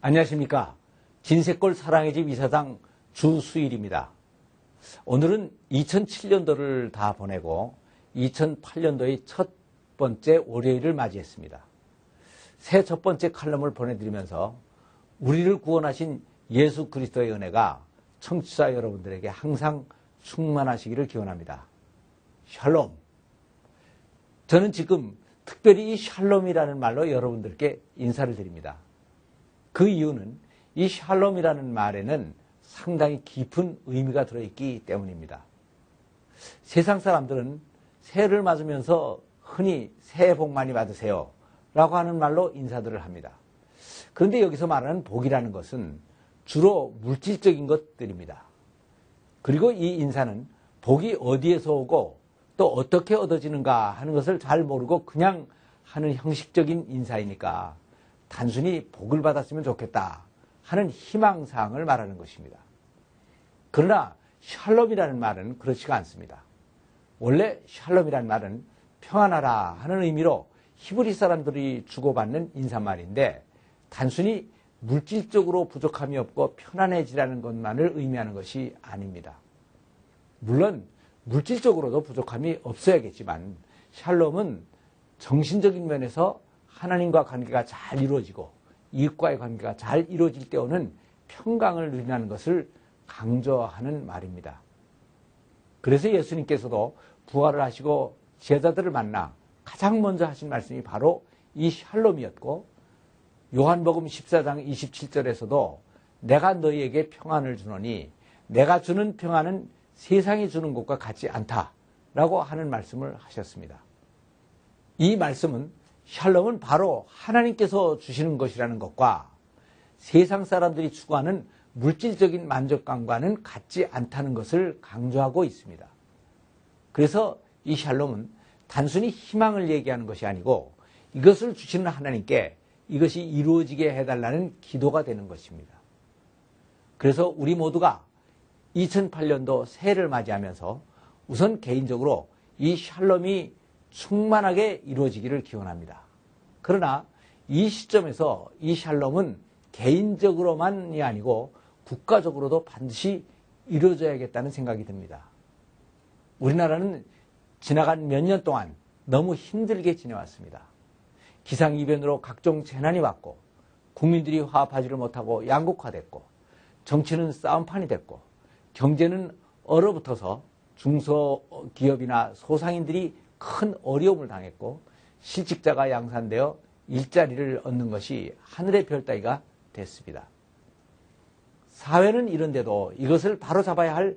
안녕하십니까. 진세골 사랑의 집 이사장 주수일입니다. 오늘은 2007년도를 다 보내고 2008년도의 첫 번째 월요일을 맞이했습니다. 새 첫 번째 칼럼을 보내드리면서 우리를 구원하신 예수 그리스도의 은혜가 청취자 여러분들에게 항상 충만하시기를 기원합니다. 샬롬. 저는 지금 특별히 이 샬롬이라는 말로 여러분들께 인사를 드립니다. 그 이유는 이 샬롬이라는 말에는 상당히 깊은 의미가 들어있기 때문입니다. 세상 사람들은 새해를 맞으면서 흔히 새해 복 많이 받으세요 라고 하는 말로 인사들을 합니다. 그런데 여기서 말하는 복이라는 것은 주로 물질적인 것들입니다. 그리고 이 인사는 복이 어디에서 오고 또 어떻게 얻어지는가 하는 것을 잘 모르고 그냥 하는 형식적인 인사이니까 단순히 복을 받았으면 좋겠다 하는 희망사항을 말하는 것입니다. 그러나 샬롬이라는 말은 그렇지가 않습니다. 원래 샬롬이라는 말은 평안하라 하는 의미로 히브리 사람들이 주고받는 인사말인데 단순히 물질적으로 부족함이 없고 편안해지라는 것만을 의미하는 것이 아닙니다. 물론 물질적으로도 부족함이 없어야겠지만 샬롬은 정신적인 면에서 하나님과 관계가 잘 이루어지고 이웃과의 관계가 잘 이루어질 때 오는 평강을 누린다는 것을 강조하는 말입니다. 그래서 예수님께서도 부활을 하시고 제자들을 만나 가장 먼저 하신 말씀이 바로 이 샬롬이었고 요한복음 14장 27절에서도 내가 너희에게 평안을 주노니 내가 주는 평안은 세상이 주는 것과 같지 않다라고 하는 말씀을 하셨습니다. 이 말씀은 샬롬은 바로 하나님께서 주시는 것이라는 것과 세상 사람들이 추구하는 물질적인 만족감과는 같지 않다는 것을 강조하고 있습니다. 그래서 이 샬롬은 단순히 희망을 얘기하는 것이 아니고 이것을 주시는 하나님께 이것이 이루어지게 해달라는 기도가 되는 것입니다. 그래서 우리 모두가 2008년도 새해를 맞이하면서 우선 개인적으로 이 샬롬이 충만하게 이루어지기를 기원합니다. 그러나 이 시점에서 이 샬롬은 개인적으로만이 아니고 국가적으로도 반드시 이루어져야겠다는 생각이 듭니다. 우리나라는 지나간 몇 년 동안 너무 힘들게 지내왔습니다. 기상이변으로 각종 재난이 왔고 국민들이 화합하지를 못하고 양극화됐고 정치는 싸움판이 됐고 경제는 얼어붙어서 중소기업이나 소상인들이 큰 어려움을 당했고 실직자가 양산되어 일자리를 얻는 것이 하늘의 별 따기가 됐습니다. 사회는 이런데도 이것을 바로잡아야 할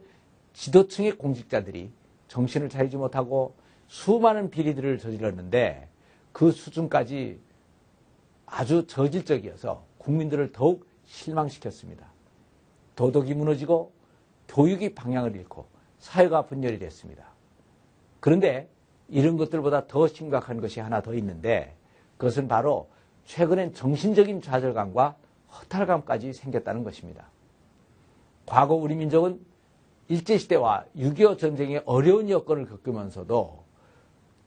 지도층의 공직자들이 정신을 차리지 못하고 수많은 비리들을 저질렀는데 그 수준까지 아주 저질적이어서 국민들을 더욱 실망시켰습니다. 도덕이 무너지고 교육이 방향을 잃고 사회가 분열이 됐습니다. 그런데 이런 것들보다 더 심각한 것이 하나 더 있는데 그것은 바로 최근엔 정신적인 좌절감과 허탈감까지 생겼다는 것입니다. 과거 우리 민족은 일제시대와 6.25 전쟁의 어려운 여건을 겪으면서도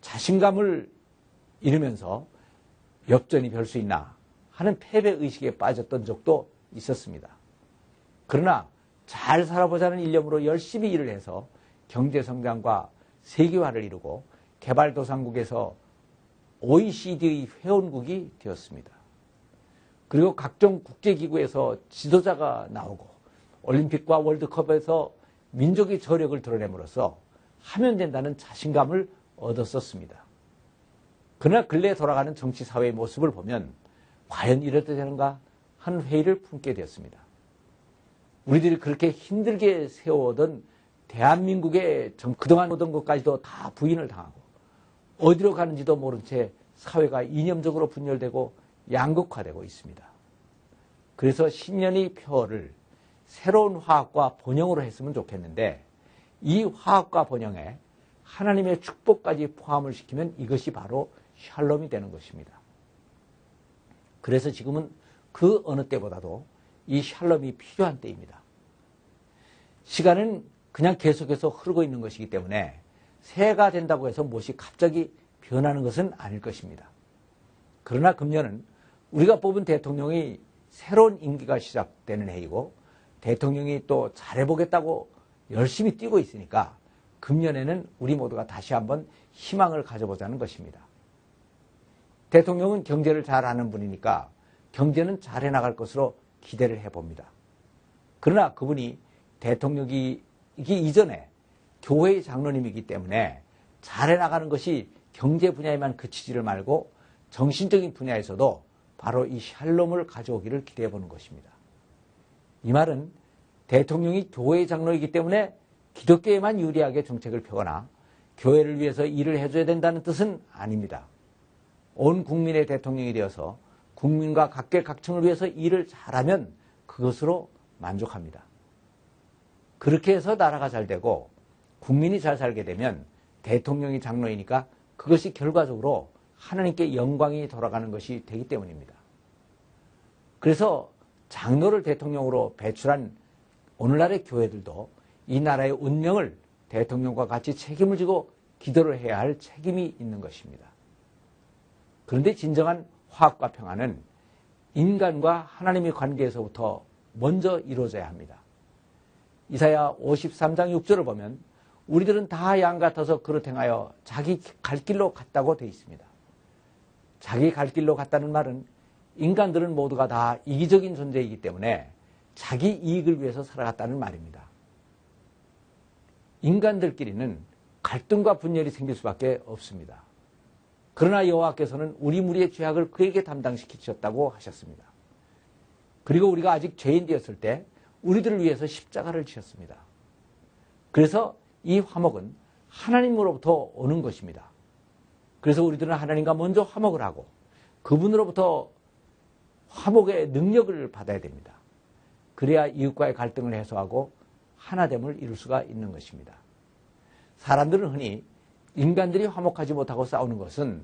자신감을 잃으면서 역전이 될 수 있나 하는 패배의식에 빠졌던 적도 있었습니다. 그러나 잘 살아보자는 일념으로 열심히 일을 해서 경제성장과 세계화를 이루고 개발도상국에서 OECD의 회원국이 되었습니다. 그리고 각종 국제기구에서 지도자가 나오고 올림픽과 월드컵에서 민족의 저력을 드러냄으로써 하면 된다는 자신감을 얻었었습니다. 그러나 근래에 돌아가는 정치 사회의 모습을 보면 과연 이래도 되는가 하는 회의를 품게 되었습니다. 우리들이 그렇게 힘들게 세워오던 대한민국의 그동안 오던 것까지도 다 부인을 당하고 어디로 가는지도 모른 채 사회가 이념적으로 분열되고 양극화되고 있습니다. 그래서 신년의 표어를 새로운 화합과 번영으로 했으면 좋겠는데 이 화합과 번영에 하나님의 축복까지 포함을 시키면 이것이 바로 샬롬이 되는 것입니다. 그래서 지금은 그 어느 때보다도 이 샬롬이 필요한 때입니다. 시간은 그냥 계속해서 흐르고 있는 것이기 때문에 새해가 된다고 해서 무엇이 갑자기 변하는 것은 아닐 것입니다. 그러나 금년은 우리가 뽑은 대통령이 새로운 임기가 시작되는 해이고 대통령이 또 잘해보겠다고 열심히 뛰고 있으니까 금년에는 우리 모두가 다시 한번 희망을 가져보자는 것입니다. 대통령은 경제를 잘하는 분이니까 경제는 잘해 나갈 것으로 기대를 해봅니다. 그러나 그분이 대통령이기 이전에 교회의 장로님이기 때문에 잘해 나가는 것이 경제 분야에만 그치지를 말고 정신적인 분야에서도 바로 이 샬롬을 가져오기를 기대해 보는 것입니다. 이 말은 대통령이 교회의 장로이기 때문에 기독교에만 유리하게 정책을 펴거나 교회를 위해서 일을 해줘야 된다는 뜻은 아닙니다. 온 국민의 대통령이 되어서 국민과 각계각층을 위해서 일을 잘하면 그것으로 만족합니다. 그렇게 해서 나라가 잘 되고 국민이 잘 살게 되면 대통령이 장로이니까 그것이 결과적으로 하나님께 영광이 돌아가는 것이 되기 때문입니다. 그래서 장로를 대통령으로 배출한 오늘날의 교회들도 이 나라의 운명을 대통령과 같이 책임을 지고 기도를 해야 할 책임이 있는 것입니다. 그런데 진정한 화합과 평화는 인간과 하나님의 관계에서부터 먼저 이루어져야 합니다. 이사야 53장 6절을 보면 우리들은 다 양 같아서 그릇 행하여 자기 갈 길로 갔다고 되어 있습니다. 자기 갈 길로 갔다는 말은 인간들은 모두가 다 이기적인 존재이기 때문에 자기 이익을 위해서 살아갔다는 말입니다. 인간들끼리는 갈등과 분열이 생길 수밖에 없습니다. 그러나 여호와께서는 우리 무리의 죄악을 그에게 담당시키셨다고 하셨습니다. 그리고 우리가 아직 죄인 되었을 때 우리들을 위해서 십자가를 지셨습니다. 그래서 이 화목은 하나님으로부터 오는 것입니다. 그래서 우리들은 하나님과 먼저 화목을 하고 그분으로부터 화목의 능력을 받아야 됩니다. 그래야 이웃과의 갈등을 해소하고 하나됨을 이룰 수가 있는 것입니다. 사람들은 흔히 인간들이 화목하지 못하고 싸우는 것은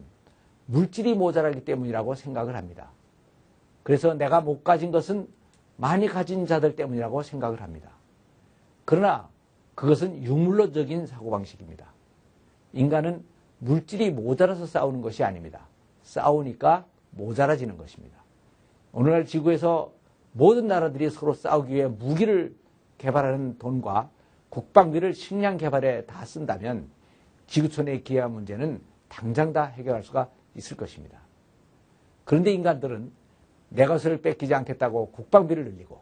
물질이 모자라기 때문이라고 생각을 합니다. 그래서 내가 못 가진 것은 많이 가진 자들 때문이라고 생각을 합니다. 그러나 그것은 유물론적인 사고방식입니다. 인간은 물질이 모자라서 싸우는 것이 아닙니다. 싸우니까 모자라지는 것입니다. 오늘날 지구에서 모든 나라들이 서로 싸우기 위해 무기를 개발하는 돈과 국방비를 식량 개발에 다 쓴다면 지구촌의 기아 문제는 당장 다 해결할 수가 있을 것입니다. 그런데 인간들은 내 것을 뺏기지 않겠다고 국방비를 늘리고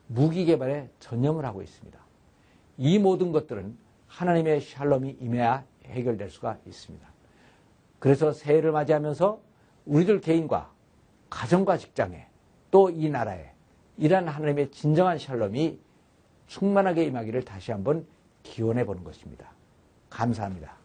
무기 개발에 전념을 하고 있습니다. 이 모든 것들은 하나님의 샬롬이 임해야 해결될 수가 있습니다. 그래서 새해를 맞이하면서 우리들 개인과 가정과 직장에 또 이 나라에 이러한 하나님의 진정한 샬롬이 충만하게 임하기를 다시 한번 기원해 보는 것입니다. 감사합니다.